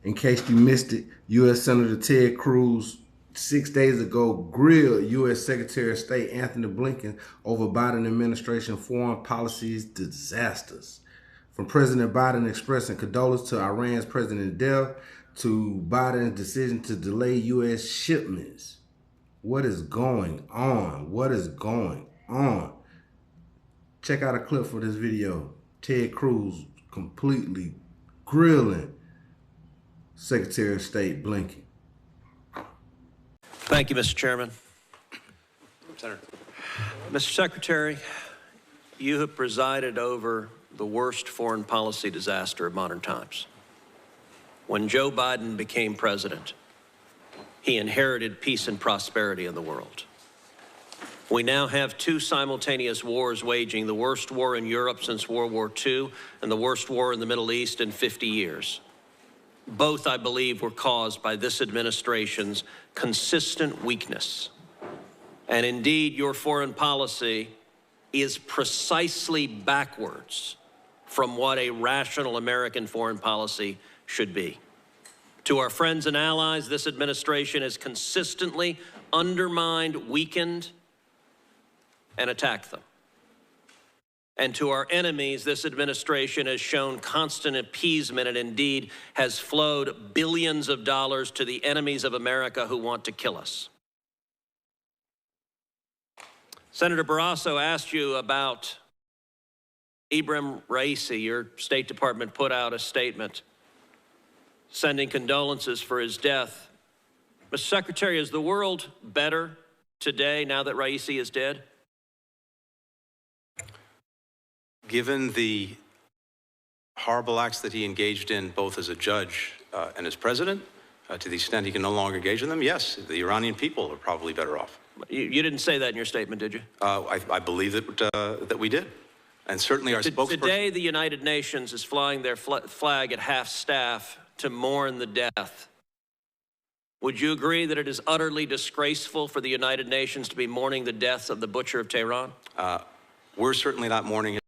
In case you missed it, U.S. Senator Ted Cruz 6 days ago grilled U.S. Secretary of State Antony Blinken over Biden administration foreign policies disasters. From President Biden expressing condolences to Iran's president's death to Biden's decision to delay U.S. shipments. What is going on? What is going on? Check out a clip for this video. Ted Cruz completely grilling Secretary of State Blinken. Thank you, Mr. Chairman. Senator. Mr. Secretary, you have presided over the worst foreign policy disaster of modern times. When Joe Biden became president, he inherited peace and prosperity in the world. We now have two simultaneous wars waging, the worst war in Europe since World War II and the worst war in the Middle East in 50 years. Both, I believe, were caused by this administration's consistent weakness. And indeed, your foreign policy is precisely backwards from what a rational American foreign policy should be. To our friends and allies, this administration has consistently undermined, weakened, and attacked them. And to our enemies, this administration has shown constant appeasement and indeed has flowed billions of dollars to the enemies of America who want to kill us. Senator Barrasso asked you about Ibrahim Raisi. Your State Department put out a statement sending condolences for his death. Mr. Secretary, is the world better today now that Raisi is dead? Given the horrible acts that he engaged in, both as a judge and as president, to the extent he can no longer engage in them, yes, the Iranian people are probably better off. You didn't say that in your statement, did you? I believe that we did. And certainly our spokesperson... Today, the United Nations is flying their flag at half-staff to mourn the death. Would you agree that it is utterly disgraceful for the United Nations to be mourning the death of the butcher of Tehran? We're certainly not mourning it.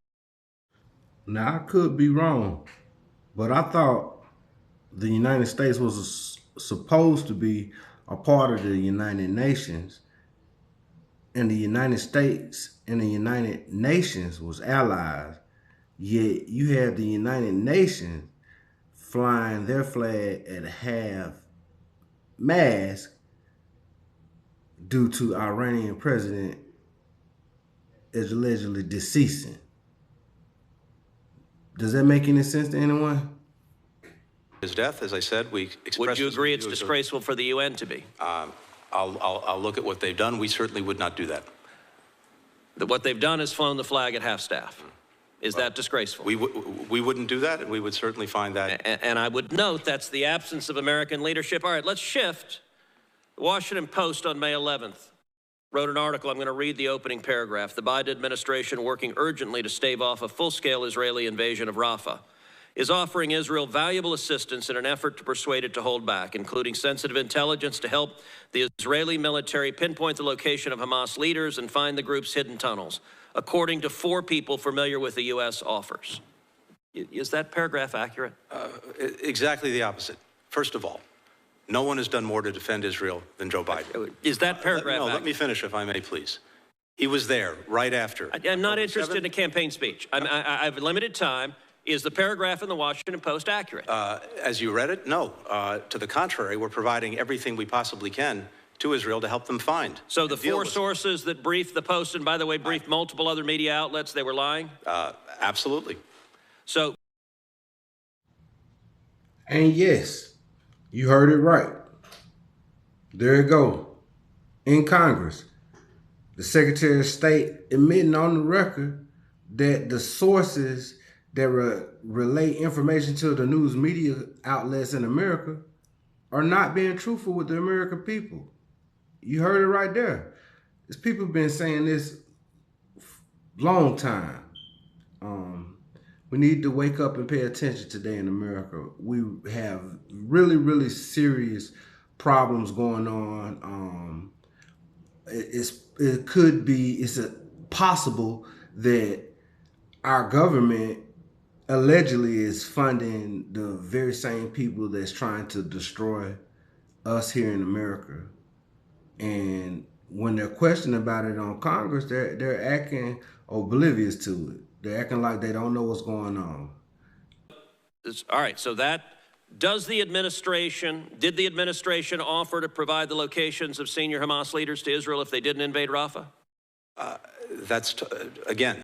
Now, I could be wrong, but I thought the United States was supposed to be a part of the United Nations, and the United States and the United Nations was allies, yet you have the United Nations flying their flag at half-mast due to Iranian president is allegedly deceasing. Does that make any sense to anyone? His death, as I said, we expressed... Would you agree it's disgraceful for the UN to be? I'll look at what they've done. We certainly would not do that. What they've done is flown the flag at half-staff. Is that disgraceful? We wouldn't do that, and we would certainly find that... And I would note that's the absence of American leadership. All right, let's shift. The Washington Post on May 11th wrote an article. I'm going to read the opening paragraph. The Biden administration, working urgently to stave off a full-scale Israeli invasion of Rafah, is offering Israel valuable assistance in an effort to persuade it to hold back, including sensitive intelligence to help the Israeli military pinpoint the location of Hamas leaders and find the group's hidden tunnels, according to 4 people familiar with the U.S. offers. Is that paragraph accurate? Exactly the opposite. First of all, no one has done more to defend Israel than Joe Biden. Is that paragraph accurate? Let me finish, if I may, please. He was there right after. I'm not interested in a campaign speech. I have limited time. Is the paragraph in the Washington Post accurate? As you read it, no. To the contrary, we're providing everything we possibly can to Israel to help them find. So the 4 sources that briefed the Post, and by the way, briefed multiple other media outlets, they were lying? Absolutely. So. And yes, you heard it right. There you go. In Congress, the Secretary of State admitting on the record that the sources that relay information to the news media outlets in America are not being truthful with the American people. You heard it right there. These people have been saying this long time. We need to wake up and pay attention today in America. We have really, really serious problems going on. It's possible that our government allegedly is funding the very same people that's trying to destroy us here in America. And when they're questioning about it on Congress, they're acting oblivious to it. They're acting like they don't know what's going on. All right, so did the administration offer to provide the locations of senior Hamas leaders to Israel if they didn't invade Rafah? Again,